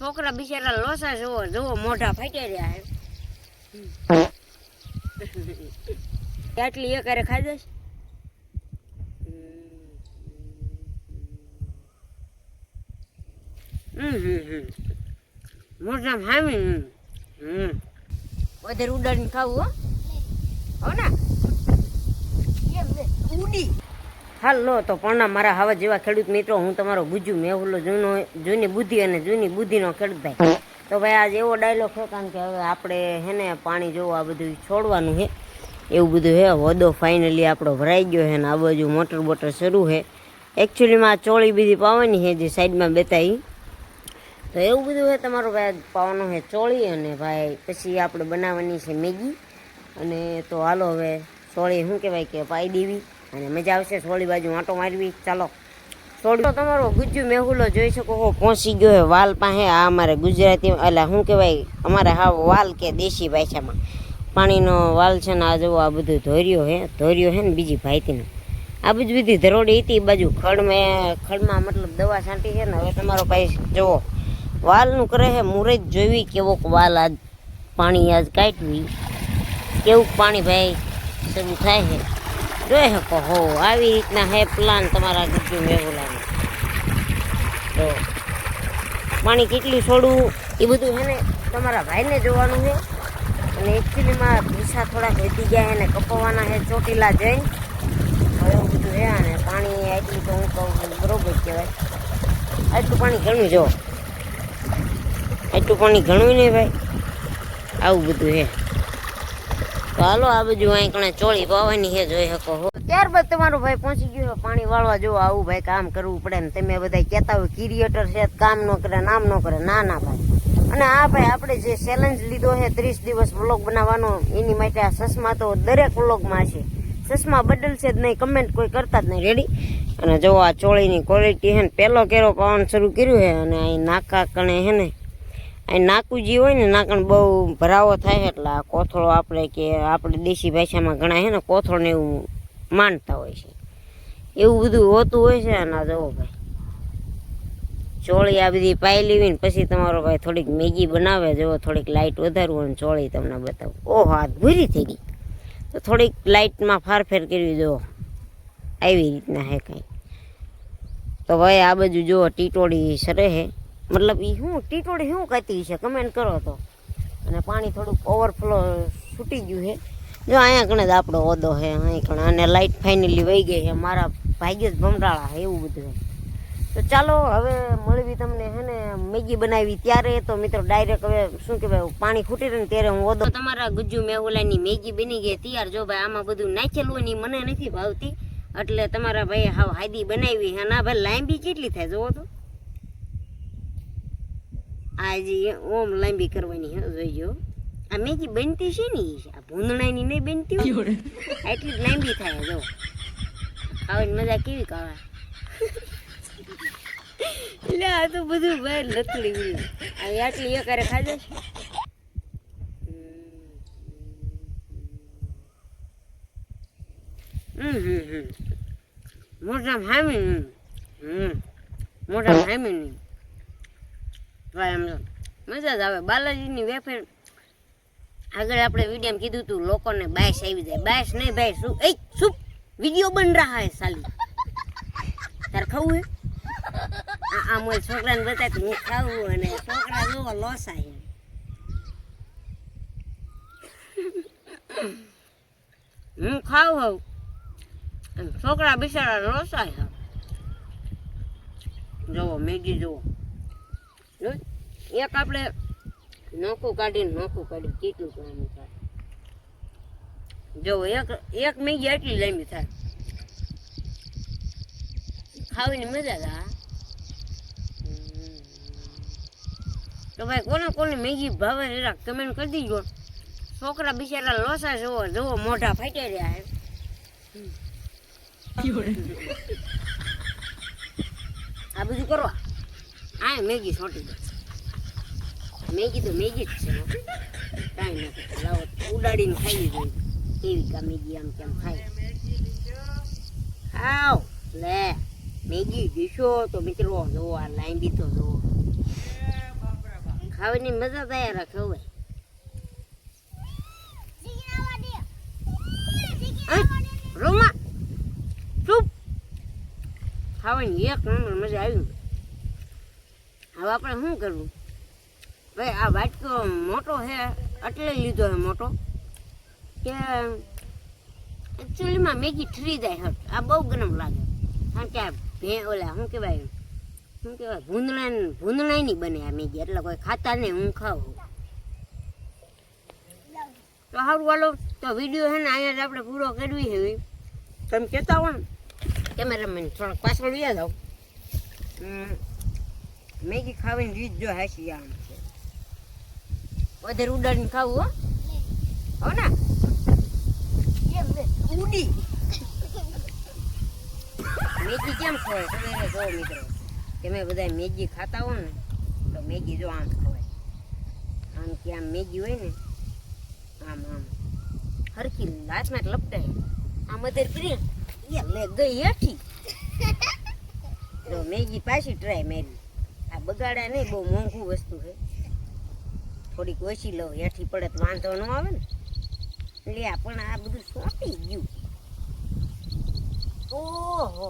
છોકરા બિચારા લોસા જોવો મોઢા ફાટી રહ્યા હે આટલી એક હારે ખાઈ જઈશ મોઢા હામી વધારે ઉડાડીને ખાવું હો ને ઉડી હાલો તો પણ મારા હવા જેવા ખેડૂત મિત્રો હું તમારો ગુજ્જુ મેહુલો જૂની બુદ્ધિ અને જૂની બુદ્ધિનો ખેડૂત ભાઈ તો ભાઈ આજ એવો ડાયલોગ છે કારણ કે હવે આપણે હેને પાણી જોવું આ બધું છોડવાનું છે એવું બધું હે હોદો ફાઇનલી આપણો ભરાઈ ગયો છે ને આ બાજુ મોટર બોટર શરૂ છે એકચ્યુઅલીમાં ચોળી બીજી પાવાની છે જે સાઈડમાં બેતાઈ તો એવું બધું છે તમારો ભાઈ પાવાનું છે ચોળી અને ભાઈ પછી આપણે બનાવવાની છે મેગી અને તો હાલો હવે ચોળી શું કહેવાય કે પાઈ દેવી અને મજા આવશે સોળી બાજુ આંટો મારવી ચાલો સોળી તો તમારો ગુજ્જુ મેહુલો જોઈ શકો છો પહોંચી ગયો હે વાલ પાસે આ અમારે ગુજરાતી એટલે શું કહેવાય અમારે હા વાલ કે દેશી ભાષામાં પાણીનો વાલ છે ને આ જુઓ આ બધું ધોર્યો છે ને બીજી ભાઈતીનો આ બધી ધરોડી હતી બાજુ ખડમાં મતલબ દવા છાંટી છે ને હવે તમારો ભાઈ જુઓ વાલનું કરે છે મુરત જોવી કેવોક વાલ આજ પાણી આજ કાઢવી કેવું પાણી ભાઈ શરૂ થાય છે જોઈ શકો હો આવી રીતના હે પ્લાન તમારા ગુજ્જુ મેહુલાનો તો પાણી કેટલું છોડવું એ બધું છે ને તમારા ભાઈને જોવાનું છે અને એકચ્યુઅલીમાં પૈસા થોડાક વધી ગયા છે ને કપાવવાના છે ચોટીલા જઈને એવું બધું છે અને પાણી આટલું તો હું કહું બરોબર કહેવાય આટલું પાણી ઘણું જો આટલું પાણી ઘણું નહીં ભાઈ આવું બધું છે તો હાલો આ બાજુ અહીં કણે ચોળી પાવાની છે જોઈ શકો હો ત્યારબાદ તમારો ભાઈ પહોંચી ગયો પાણી વાળવા જો આવું ભાઈ કામ કરવું પડે ને તમે બધા કહેતા હોય ક્રિએટર છે કામ ન કરે નામ ન કરે ના ભાઈ અને આ ભાઈ આપણે જે ચેલેન્જ લીધો છે 30 દિવસ વ્લોગ બનાવવાનો એની માટે આ ચશ્મા તો દરેક વ્લોગમાં છે ચશ્મા બદલશે જ નહીં કમેન્ટ કોઈ કરતા જ નહીં રેડી અને જો આ ચોળીની ક્વોલિટી છે ને પહેલો કેરો પાવાનું શરૂ કર્યું છે અને અહીં નાકા કણે છે ને અહીં નાકું જે હોય ને નાકણ બહુ ભરાવો થાય એટલે આ કોથળો આપણે કે આપણે દેશી ભાષામાં ઘણા છે ને કોથળને એવું માનતા હોય છે એવું બધું હોતું હોય છે અને આ જુઓ ભાઈ ચોળી આ બધી પાઈ લેવી ને પછી તમારો ભાઈ થોડીક મેગી બનાવે જુઓ થોડીક લાઇટ વધારવું અને ચોળી તમને બતાવું ઓહો હાથ ભૂરી થઈ ગઈ તો થોડીક લાઇટમાં ફારફેર કરવી જુઓ આવી રીતના હે કંઈ તો ભાઈ આ બાજુ જુઓ ટીટોળી સરે હે મતલબ એ શું ટીટોળી શું કહેતી છે કમેન્ટ કરો તો અને પાણી થોડુંક ઓવરફ્લો છૂટી ગયું છે જો અહીંયા કણે જ આપણો હોદો છે અહીં કણે અને લાઇટ ફાઇનલી વહી ગઈ છે મારા ભાગ્ય જ ભમરાળા એવું બધું તો ચાલો હવે મળવી તમને છે ને મેગી બનાવી ત્યારે તો મિત્રો ડાયરેક્ટ હવે શું કહેવાય પાણી ખૂટી રહે ને ત્યારે હું હોદો તમારા ગુજ્જુ મેહુલાની મેગી બની ગઈ તૈયાર જો ભાઈ આમાં બધું નાખેલું ને મને નથી ભાવતી એટલે તમારા ભાઈ હાવ હાદી બનાવી હા ના ભાઈ લાંબી કેટલી થાય જોવો તો આજે ઓમ લાંબી કરવાની જોઈજો આ મેગી બનતી છે ને આ ભૂંદણાની નહીં બનતી હોય એટલી જ લાંબી થાય જો ખાવાની મજા કેવી ખાવા એટલે આ તો બધું ભાઈ લથડી આટલી એક હારે ખાઈ જશે મોટા હામી મોટા હામી નહીં મજા જ આવે બાલાજીની વેફર આગળ આપણે વિડીયો કીધું હતું લોકોને બાયસ આવી જાય બાયસ નહીં ભાઈ શું વિડીયો બન રહા હે સાલી તાર ખાવું હે આ મોલ છોકરાને બતાય હું ખાવું અને છોકરા જોવો લોસા છે હું ખાવું હોઉં છોકરા બિચારા લોસા છે જોવો મેગી જોવો એક આપણે નોખું કાઢીને કેટલું કામ થાય જો એક મેગી એટલી લાંબી થાય ખાવાની મજા જ આ તો ભાઈ કોને મેગી ભાવે જરા કમેન્ટ કરી દીજો છોકરા બિચારા લોસા જોવો મોઢા ફાટી રહ્યા આ બધું કરવા આ મેગી છોટી દે મેગી તો મેગી જ છે કાંઈ નથી લાવો ઉડાડીને ખાઈ જોઈએ કેવી કા મેગી આમ કેમ ખાય ખાવ લે મેગી દીશો તો મિત્રો જોવો આ લાંબી તો જોવો ખાવાની મજા તૈયાર રાખે હવે રોમા ચૂપ ખાવાની એક નંબર મજા આવી હવે આપણે શું કરવું ભાઈ આ વાટકો મોટો છે એટલે લીધો છે મોટો કે એકચ્યુઅલીમાં મેગી ઠરી જાય હટ આ બહુ ગરમ લાગે કારણ કે આ ઓલા શું કહેવાય ભૂંદણાની બને આ મેગી એટલે કોઈ ખાતા નહીં હું ખાઉં તો સારું હાલો તો વિડીયો છે ને અહીંયા જ આપણે પૂરો કરવી છે તમે કહેતા હો ને કેમેરામેન થોડોક પાછળ વ્યા જાઓ મેગી ખાવાની રીત જો હાસી આમ છે વધારે ઉડાડીને ખાવું હો ને ઉડી મેગી કેમ ખવાય તમે જો મિત્રો તમે બધા મેગી ખાતા હો ને તો મેગી જો આમ ખવાય આમ કે આમ મેગી હોય ને આમ આમ હરખી લાચમાં લપટાય આમ અત્યારે કરી લે ગઈ હેઠી તો મેગી પાછી ટ્રાય મારી આ બગાડા નહીં બહુ મોંઘું વસ્તુ છે થોડીક ઓછી લો હેઠી પડે તો વાંધો ન આવે ને લે પણ આ બધું સોંપી ગયું ઓહો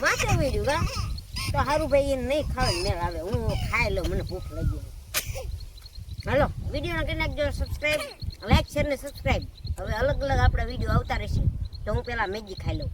માથે વેડ્યું કા તો સારું ભાઈ એને નહીં ખાવે મેળ આવે હું ખાઈ લઉં મને ભૂખ લાગી હાલો વિડીયોને કરી નાખજો સબસ્ક્રાઈબ લાઈક શેર ને સબસ્ક્રાઈબ હવે અલગ અલગ આપણા વિડીયો આવતા રહેશે તો હું પેલા મેગી ખાઈ લઉં